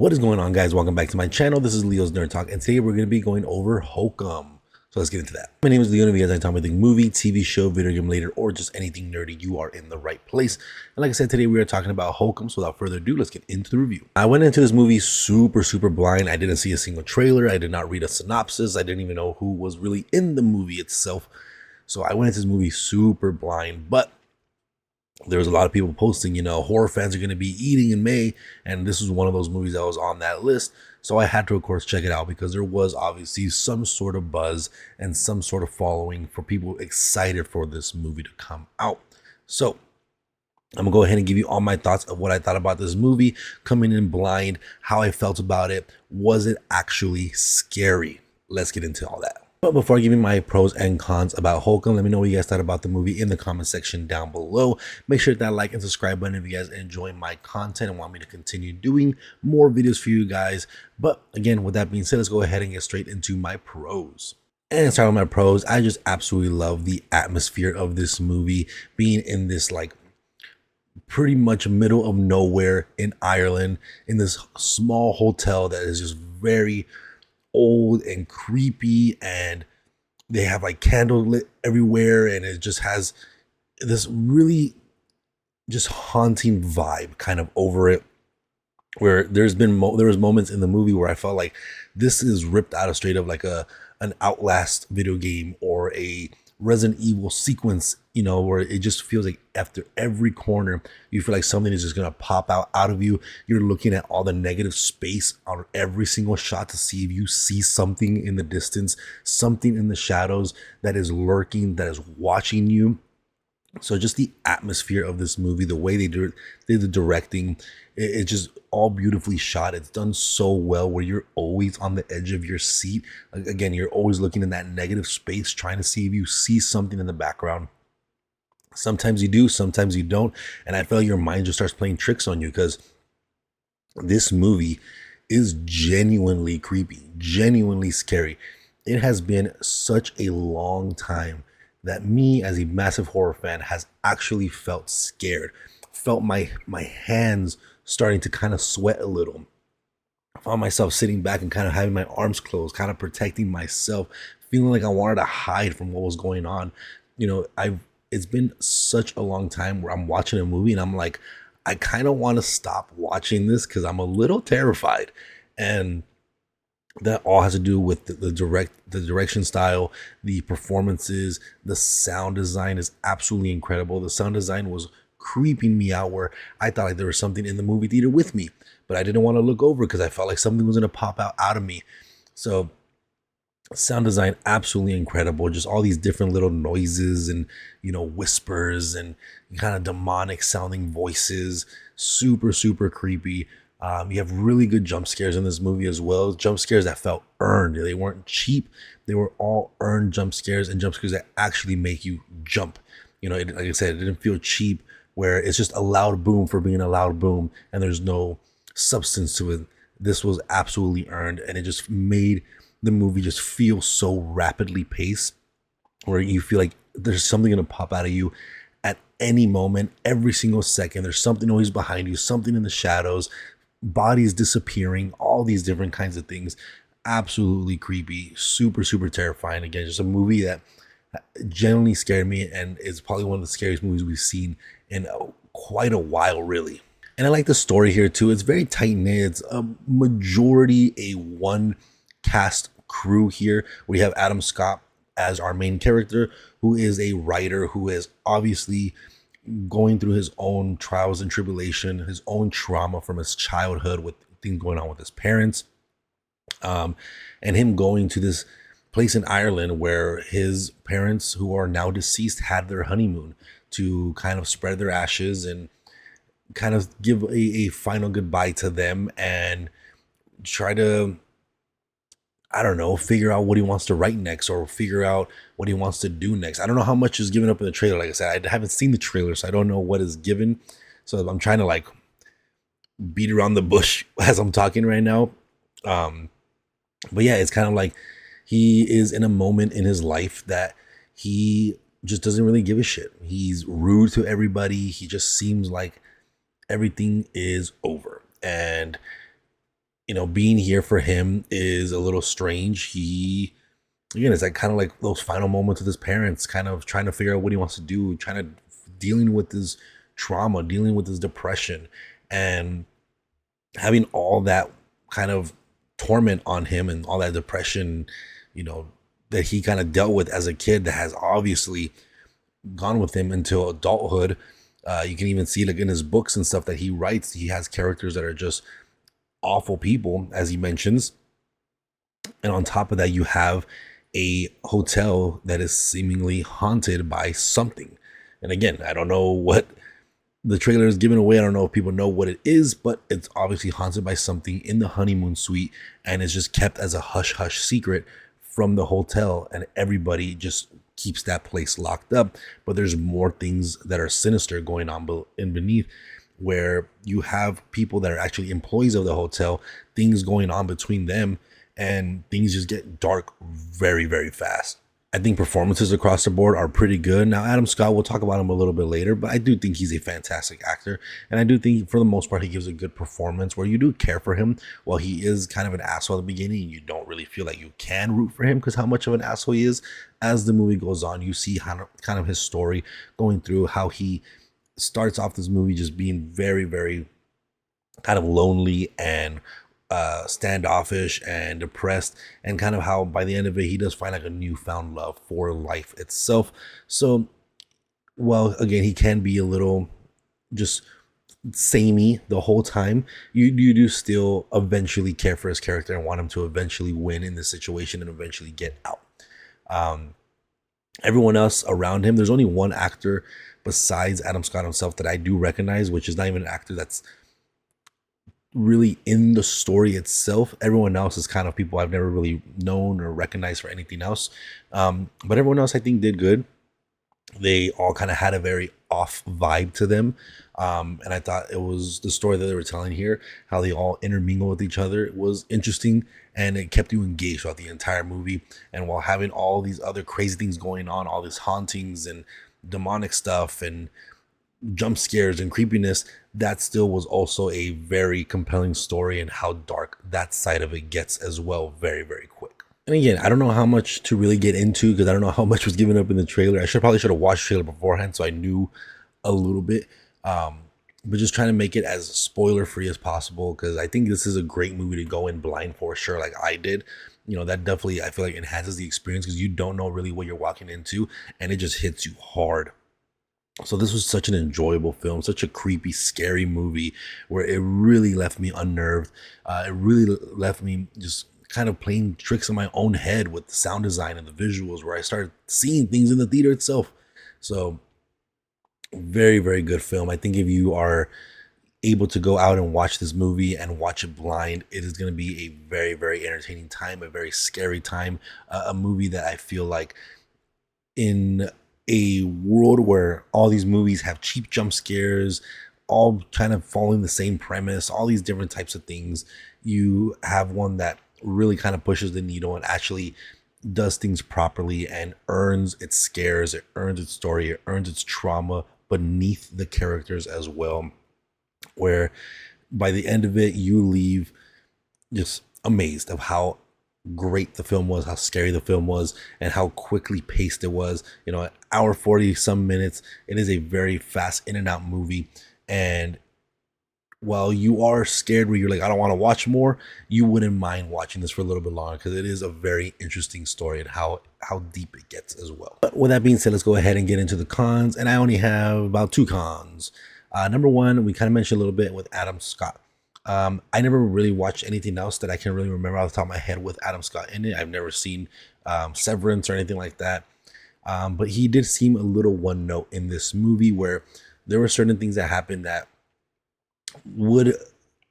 What is going on, guys? Welcome back to my channel. This is Leo's Nerd Talk, and today we're going to be going over Hokum. So let's get into that. My name is Leo, and if you guys like talking about anything movie, TV show, video game related, or just anything nerdy, you are in the right place. And like I said, today we are talking about Hokum. So without further ado, let's get into the review. I went into this movie super blind. I didn't see a single trailer. I did not read a synopsis. I didn't even know who was really in the movie itself. So I went into this movie super blind, but there was a lot of people posting, horror fans are going to be eating in May. And this was one of those movies that was on that list. So I had to, of course, check it out because there was obviously some sort of buzz and some sort of following for people excited for this movie to come out. So I'm going to go ahead and give you all my thoughts of what I thought about this movie, coming in blind, how I felt about it. Was it actually scary? Let's get into all that. But before I give you my pros and cons about Hokum, let me know what you guys thought about the movie in the comment section down below. Make sure to hit that like and subscribe button if you guys enjoy my content and want me to continue doing more videos for you guys. But again, with that being said, let's go ahead and get straight into my pros. And start with my pros, I just absolutely love the atmosphere of this movie, being in this pretty much middle of nowhere in Ireland, in this small hotel that is just very old and creepy, and they have candles lit everywhere, and it just has this really just haunting vibe kind of over it, where there was moments in the movie where I felt like this is ripped out of straight of an Outlast video game or a Resident Evil sequence, where it just feels like after every corner you feel like something is just gonna pop out of you. You're looking at all the negative space on every single shot to see if you see something in the distance, something in the shadows that is lurking, that is watching you. So just the atmosphere of this movie, the way they did the directing, it's just all beautifully shot. It's done so well where you're always on the edge of your seat. Again, you're always looking in that negative space, trying to see if you see something in the background. Sometimes you do, sometimes you don't. And I feel like your mind just starts playing tricks on you, because this movie is genuinely creepy, genuinely scary. It has been such a long time that me, as a massive horror fan, has actually felt scared, felt my hands starting to kind of sweat a little. I found myself sitting back and kind of having my arms closed, kind of protecting myself, feeling like I wanted to hide from what was going on. It's been such a long time where I'm watching a movie and I'm like, I kind of want to stop watching this because I'm a little terrified. And that all has to do with the direction style, the performances, the sound design is absolutely incredible. The sound design was creeping me out, where I thought like there was something in the movie theater with me, but I didn't want to look over because I felt like something was going to pop out of me. So sound design, absolutely incredible. Just all these different little noises and, whispers and kind of demonic sounding voices, super creepy. You have really good jump scares in this movie as well. Jump scares that felt earned. They weren't cheap. They were all earned jump scares, and jump scares that actually make you jump. Like I said, it didn't feel cheap, where it's just a loud boom for being a loud boom and there's no substance to it. This was absolutely earned, and it just made the movie just feel so rapidly paced, where you feel like there's something going to pop out of you at any moment, every single second. There's something always behind you, something in the shadows, bodies disappearing, all these different kinds of things. Absolutely creepy, super terrifying. Again, just a movie that genuinely scared me, and is probably one of the scariest movies we've seen in quite a while, really. And I like the story here too. It's very tight knit. It's a majority a one cast crew here. We have Adam Scott as our main character, who is a writer who is obviously going through his own trials and tribulation, his own trauma from his childhood with things going on with his parents, and him going to this place in Ireland where his parents, who are now deceased, had their honeymoon, to kind of spread their ashes and kind of give a final goodbye to them, and try to, I don't know, figure out what he wants to write next, or figure out what he wants to do next. I don't know how much is given up in the trailer. Like I said, I haven't seen the trailer, so I don't know what is given. So I'm trying to beat around the bush as I'm talking right now. But yeah, it's kind of like he is in a moment in his life that he just doesn't really give a shit. He's rude to everybody. He just seems like everything is over. And being here for him is a little strange. He again, it's like kind of like those final moments with his parents, kind of trying to figure out what he wants to do, trying to dealing with his trauma, dealing with his depression, and having all that kind of torment on him and all that depression, you know, that he kind of dealt with as a kid that has obviously gone with him into adulthood. You can even see like in his books and stuff that he writes, he has characters that are just awful people, as he mentions. And on top of that, you have a hotel that is seemingly haunted by something. And again, I don't know what the trailer is giving away. I don't know if people know what it is, but it's obviously haunted by something in the honeymoon suite, and it's just kept as a hush hush secret from the hotel, and everybody just keeps that place locked up. But there's more things that are sinister going on in beneath, where you have people that are actually employees of the hotel, things going on between them, and things just get dark very, very fast. I think performances across the board are pretty good. Now, Adam Scott, we'll talk about him a little bit later, but I do think he's a fantastic actor. And I do think, for the most part, he gives a good performance where you do care for him. While he is kind of an asshole at the beginning, you don't really feel like you can root for him because how much of an asshole he is. As the movie goes on, you see how, kind of his story going through how he starts off this movie just being very, very kind of lonely and standoffish and depressed, and kind of how by the end of it he does find like a newfound love for life itself. So while again he can be a little just samey the whole time, you do still eventually care for his character and want him to eventually win in this situation and eventually get out. um Everyone else around him, there's only one actor besides Adam Scott himself that I do recognize, which is not even an actor that's really in the story itself. Everyone else is kind of people I've never really known or recognized for anything else. But everyone else I think did good. They all kind of had a very off vibe to them. And I thought it was the story that they were telling here, how they all intermingle with each other. It was interesting, and it kept you engaged throughout the entire movie. And while having all these other crazy things going on, all these hauntings and demonic stuff and jump scares and creepiness, that still was also a very compelling story, and how dark that side of it gets as well, very, very quick. And again, I don't know how much to really get into because I don't know how much was given up in the trailer. I probably should have watched the trailer beforehand so I knew a little bit. But just trying to make it as spoiler free as possible, because I think this is a great movie to go in blind for sure, like I did. That definitely I feel like enhances the experience because you don't know really what you're walking into, and it just hits you hard. So this was such an enjoyable film, such a creepy, scary movie where it really left me unnerved. It really left me just kind of playing tricks in my own head with the sound design and the visuals, where I started seeing things in the theater itself. So very, very good film. I think if you are able to go out and watch this movie and watch it blind, it is going to be a very, very entertaining time, a very scary time, a movie that I feel like in a world where all these movies have cheap jump scares, all kind of following the same premise, all these different types of things, you have one that really kind of pushes the needle and actually does things properly and earns its scares, it earns its story, it earns its trauma beneath the characters as well, where by the end of it you leave just amazed of how great the film was, how scary the film was, and how quickly paced it was. An hour 40 some minutes. It is a very fast in and out movie. And while you are scared where you're like, I don't want to watch more, you wouldn't mind watching this for a little bit longer because it is a very interesting story and how deep it gets as well. But with that being said, let's go ahead and get into the cons. And I only have about two cons. Number one, we kind of mentioned a little bit with Adam Scott. I never really watched anything else that I can really remember off the top of my head with Adam Scott in it. I've never seen Severance or anything like that. But he did seem a little one note in this movie, where there were certain things that happened that would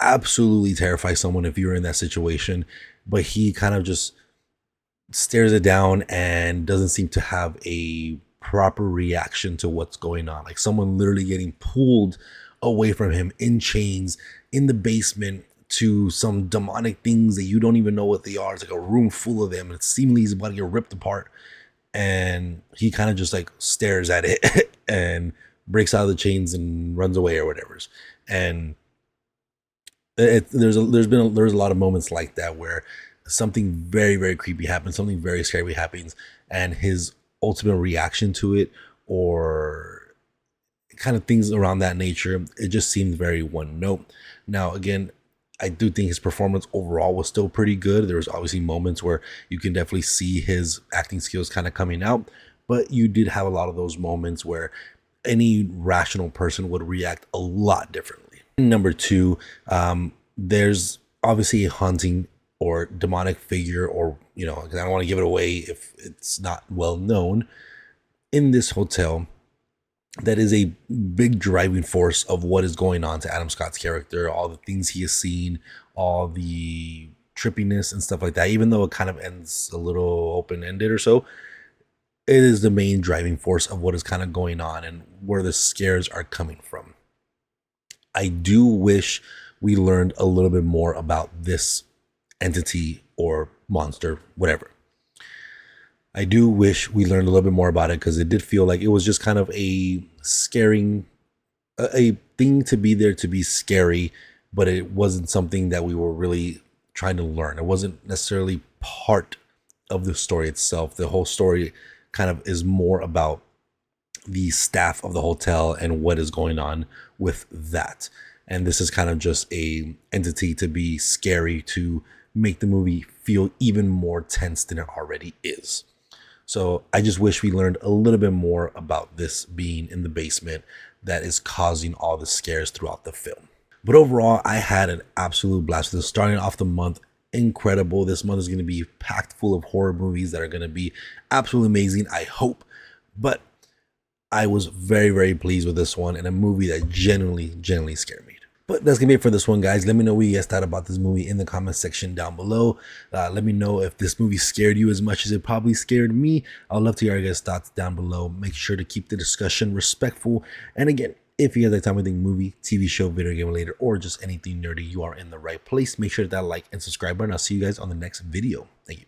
absolutely terrify someone if you were in that situation. But he kind of just stares it down and doesn't seem to have a proper reaction to what's going on. Like someone literally getting pulled away from him in chains in the basement to some demonic things that you don't even know what they are. It's like a room full of them, and seemingly he's about to get ripped apart. And he kind of just like stares at it and breaks out of the chains and runs away or whatever. And There's a lot of moments like that where something very very creepy happens, something very scary happens, and his ultimate reaction to it, or kind of things around that nature, it just seemed very one note. Now again, I do think his performance overall was still pretty good. There was obviously moments where you can definitely see his acting skills kind of coming out, but you did have a lot of those moments where any rational person would react a lot differently. Number two, there's obviously a haunting or demonic figure, or I don't want to give it away if it's not well known, in this hotel that is a big driving force of what is going on to Adam Scott's character, all the things he has seen, all the trippiness and stuff like that. Even though it kind of ends a little open-ended or so, it is the main driving force of what is kind of going on and where the scares are coming from. I do wish we learned a little bit more about this entity or monster, whatever. I do wish we learned a little bit more about it, because it did feel like it was just kind of a scaring, a thing to be there to be scary, but it wasn't something that we were really trying to learn. It wasn't necessarily part of the story itself. The whole story kind of is more about the staff of the hotel and what is going on with that. And this is kind of just a entity to be scary, to make the movie feel even more tense than it already is. So I just wish we learned a little bit more about this being in the basement that is causing all the scares throughout the film. But overall, I had an absolute blast with this. Starting off the month, incredible. This month is going to be packed full of horror movies that are going to be absolutely amazing, I hope. But I was very, very pleased with this one, and a movie that genuinely scared me. But that's gonna be it for this one, guys. Let me know what you guys thought about this movie in the comment section down below. Let me know if this movie scared you as much as it probably scared me. I'd love to hear your guys' thoughts down below. Make sure to keep the discussion respectful. And again, if you guys like time anything movie, TV show, video game related, or just anything nerdy, you are in the right place. Make sure to that like and subscribe button. I'll see you guys on the next video. Thank you.